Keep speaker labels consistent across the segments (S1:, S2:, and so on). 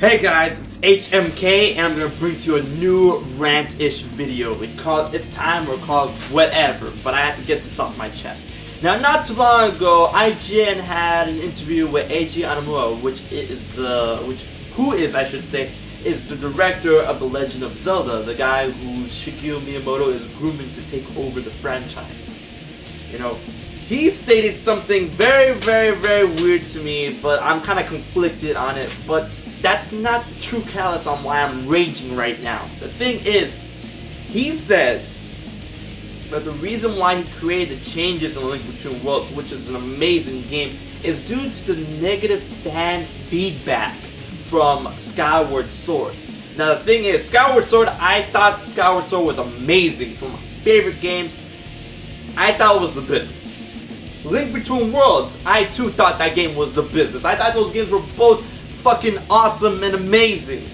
S1: Hey guys, it's HMK and I'm gonna bring to you a new rant-ish video. It's time or called whatever, but I have to get this off my chest. Now, not too long ago, IGN had an interview with Eiji Aonuma, who is the director of The Legend of Zelda, the guy who Shigeru Miyamoto is grooming to take over the franchise. You know, he stated something very, very, very weird to me, but I'm kind of conflicted on it, but that's not the true callous on why I'm raging right now. The thing is, he says that the reason why he created the changes in Link Between Worlds, which is an amazing game, is due to the negative fan feedback from Skyward Sword. Now the thing is, Skyward Sword, I thought Skyward Sword was amazing. It's one of my favorite games. I thought it was the business. Link Between Worlds, I too thought that game was the business. I thought those games were both fucking awesome and amazing.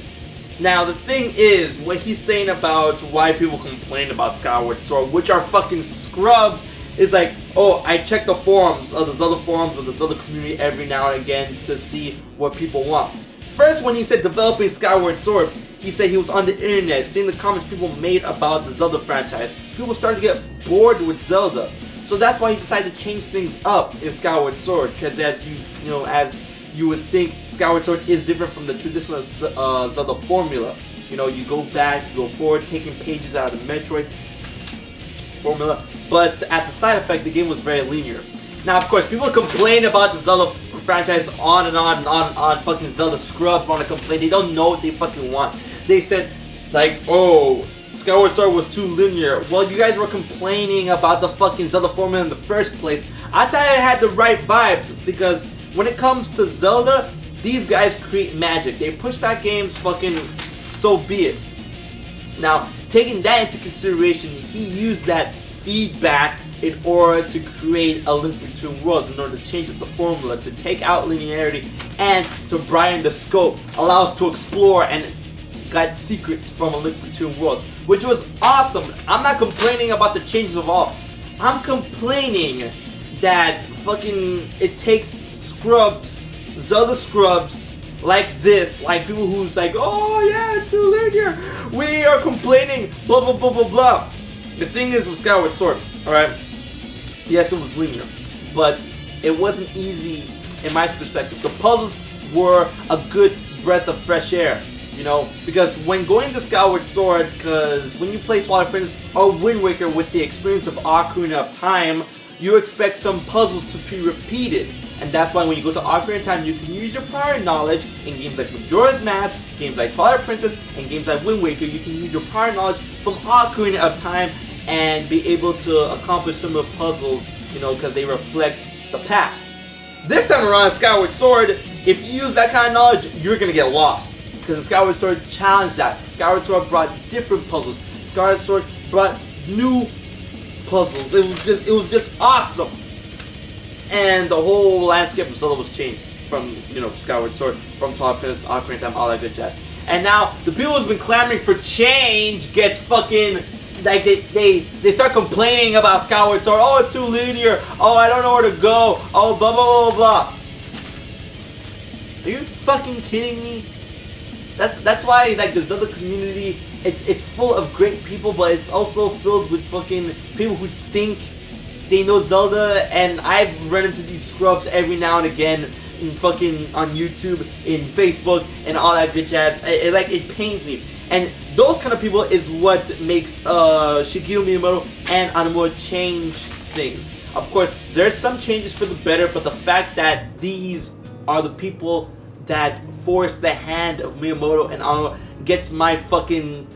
S1: Now the thing is, what he's saying about why people complain about Skyward Sword, which are fucking scrubs, is like, oh, I check the forums of the Zelda forums of the Zelda community every now and again to see what people want. First, when he said developing Skyward Sword, he said he was on the internet seeing the comments people made about the Zelda franchise. People started to get bored with Zelda, so that's why he decided to change things up in Skyward Sword. Because as you would think, Skyward Sword is different from the traditional Zelda formula. You know, you go back, you go forward, taking pages out of the Metroid formula. But as a side effect, the game was very linear. Now, of course, people complain about the Zelda franchise on and on and on and on. Fucking Zelda scrubs want to complain. They don't know what they fucking want. They said, like, oh, Skyward Sword was too linear. Well, you guys were complaining about the fucking Zelda formula in the first place. I thought it had the right vibes, because when it comes to Zelda, these guys create magic. They push back games, fucking so be it. Now, taking that into consideration, he used that feedback in order to create a Link Between Worlds, in order to change up the formula, to take out linearity, and to broaden the scope, allow us to explore and get secrets from a Link Between Worlds, which was awesome. I'm not complaining about the changes of all. I'm complaining that fucking it takes scrubs, Zelda scrubs like this, like people who's like, oh yeah, it's too linear, we are complaining, blah blah blah blah blah. The thing is with Skyward Sword, alright, yes, it was linear, but it wasn't easy in my perspective. The puzzles were a good breath of fresh air, you know, because when going to Skyward Sword, because when you play Twilight Princess or Wind Waker with the experience of Ocarina of Time, you expect some puzzles to be repeated. And that's why when you go to Ocarina of Time, you can use your prior knowledge in games like Majora's Mask, games like Twilight Princess, and games like Wind Waker. You can use your prior knowledge from Ocarina of Time and be able to accomplish some of the puzzles, you know, because they reflect the past. This time around, Skyward Sword, if you use that kind of knowledge, you're gonna get lost. Because Skyward Sword challenged that. Skyward Sword brought different puzzles. Skyward Sword brought new puzzles. It was just awesome. And the whole landscape of Zelda was changed from, you know, Skyward Sword, from Twilight Princess, Ocarina of Time, all that good jazz. And now the people who's been clamoring for change gets fucking, like, they start complaining about Skyward Sword. Oh, it's too linear. Oh, I don't know where to go. Oh, blah blah blah blah. Are you fucking kidding me? That's why, like, the Zelda community, it's full of great people, but it's also filled with fucking people who think they know Zelda. And I've run into these scrubs every now and again in fucking on YouTube, in Facebook, and all that good jazz. It pains me. And those kind of people is what makes Shigeru Miyamoto and Aonuma change things. Of course, there's some changes for the better, but the fact that these are the people that force the hand of Miyamoto and Aonuma gets my fucking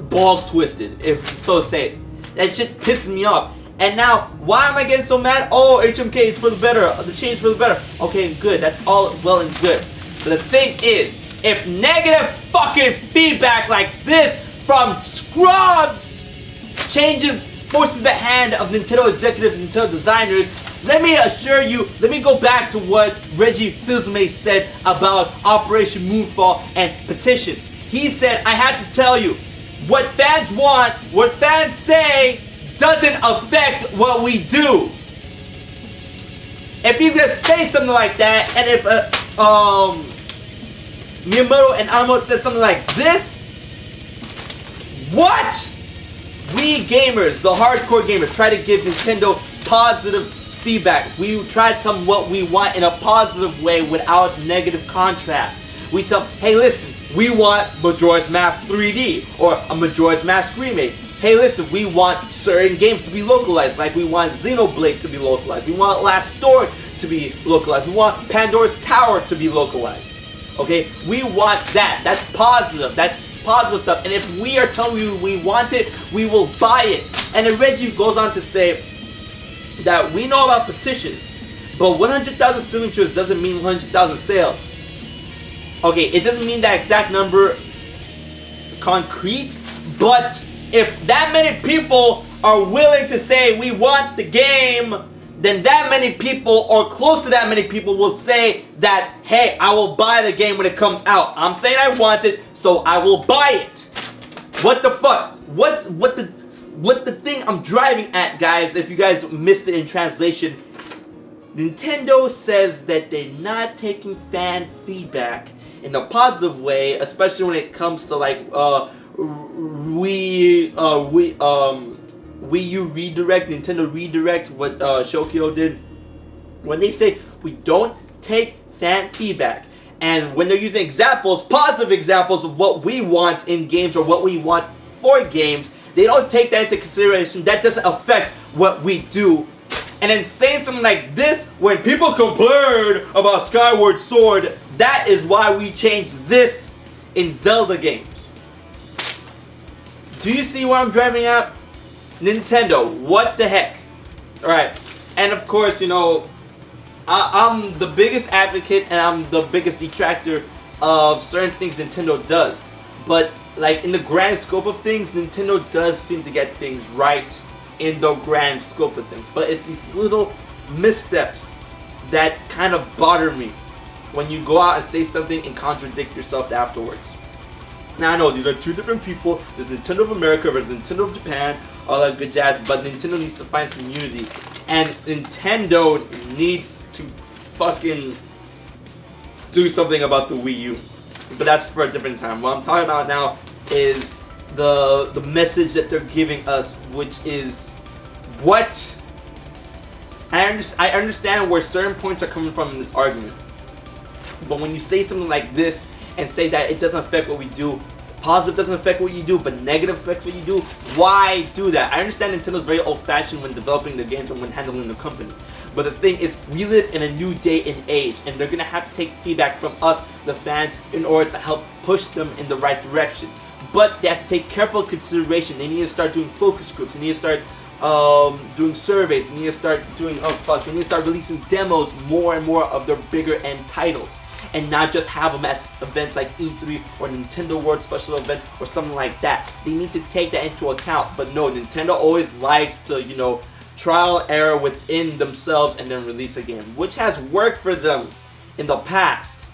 S1: balls twisted, if so say it. That shit pisses me off. And now, why am I getting so mad? Oh, HMK, it's for the better. The change for the better. Okay, good. That's all well and good. But the thing is, if negative fucking feedback like this from scrubs forces the hand of Nintendo executives and Nintendo designers, let me assure you, let me go back to what Reggie Fils-Aimé said about Operation Moonfall and petitions. He said, I have to tell you, what fans want, what fans say, doesn't affect what we do. If he's gonna say something like that, and Miyamoto and Amo said something like this, what? We gamers, the hardcore gamers, try to give Nintendo positive feedback. We try to tell them what we want in a positive way without negative contrast. We tell them, hey listen, we want Majora's Mask 3D or a Majora's Mask remake. Hey listen, we want certain games to be localized, like we want Xenoblade to be localized, we want Last Story to be localized, we want Pandora's Tower to be localized. Okay, we want that. That's positive. That's positive stuff. And if we are telling you we want it, we will buy it. And then Reggie goes on to say that we know about petitions, but 100,000 signatures doesn't mean 100,000 sales. Okay, it doesn't mean that exact number concrete, but if that many people are willing to say we want the game, then that many people, or close to that many people, will say that, hey, I will buy the game when it comes out. I'm saying I want it, so I will buy it. What the fuck? What the thing I'm driving at, guys, if you guys missed it in translation, Nintendo says that they're not taking fan feedback in a positive way, especially when it comes to like Wii U redirect, Nintendo redirect, what Shokyo did. When they say we don't take fan feedback, and when they're using examples, positive examples of what we want in games or what we want for games, they don't take that into consideration. That doesn't affect what we do. And then saying something like this, when people complain about Skyward Sword, that is why we changed this in Zelda games. Do you see where I'm driving at? Nintendo, what the heck? Alright, and of course, you know, I'm the biggest advocate and I'm the biggest detractor of certain things Nintendo does. But, like, in the grand scope of things, Nintendo does seem to get things right in the grand scope of things. But it's these little missteps that kind of bother me when you go out and say something and contradict yourself afterwards. Now I know these are two different people. There's Nintendo of America versus Nintendo of Japan, all that good jazz, but Nintendo needs to find some unity. And Nintendo needs to fucking do something about the Wii U. But that's for a different time. What I'm talking about now is the message that they're giving us, which is what? I understand where certain points are coming from in this argument. But when you say something like this and say that it doesn't affect what we do, positive doesn't affect what you do, but negative affects what you do, why do that? I understand Nintendo's very old-fashioned when developing the games and when handling the company. But the thing is, we live in a new day and age, and they're gonna have to take feedback from us, the fans, in order to help push them in the right direction. But they have to take careful consideration. They need to start doing focus groups. They need to start doing surveys. They need to start doing they need to start releasing demos more and more of their bigger end titles, and not just have them as events like E3 or Nintendo World Special Event or something like that. They need to take that into account. But no, Nintendo always likes to, you know, trial and error within themselves and then release a game, which has worked for them in the past,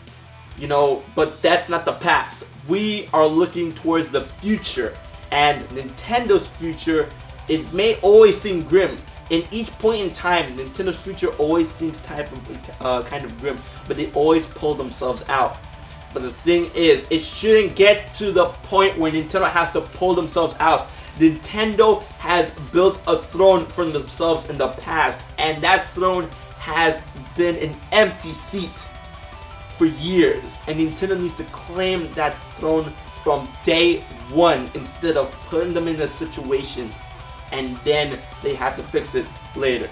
S1: you know, but that's not the past. We are looking towards the future, and Nintendo's future, it may always seem grim. In each point in time, Nintendo's future always seems kind of grim, but they always pull themselves out. But the thing is, it shouldn't get to the point where Nintendo has to pull themselves out. Nintendo has built a throne for themselves in the past, and that throne has been an empty seat for years. And Nintendo needs to claim that throne from day one instead of putting them in a situation and then they have to fix it later.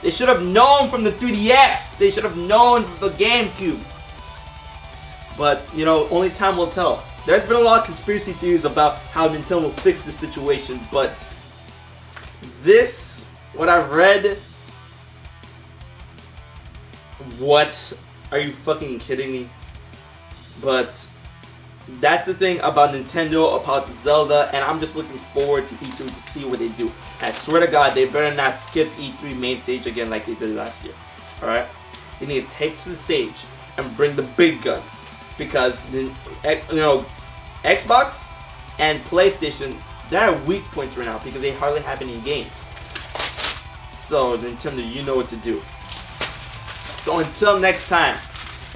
S1: They should have known from the 3DS. They should have known from the GameCube. But, you know, only time will tell. There's been a lot of conspiracy theories about how Nintendo will fix the situation, but this, what I've read, what? Are you fucking kidding me? But that's the thing about Nintendo, about Zelda, and I'm just looking forward to E3 to see what they do. And I swear to God, they better not skip E3 main stage again like they did last year. Alright? They need to take to the stage and bring the big guns. Because, you know, Xbox and PlayStation, they're weak points right now because they hardly have any games. So, Nintendo, you know what to do. So, until next time,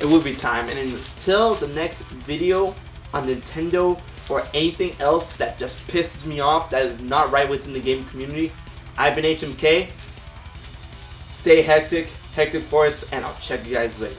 S1: it will be time. And until the next video on Nintendo or anything else that just pisses me off, that is not right within the game community, I've been HMK. Stay hectic, Hectic Force, and I'll check you guys later.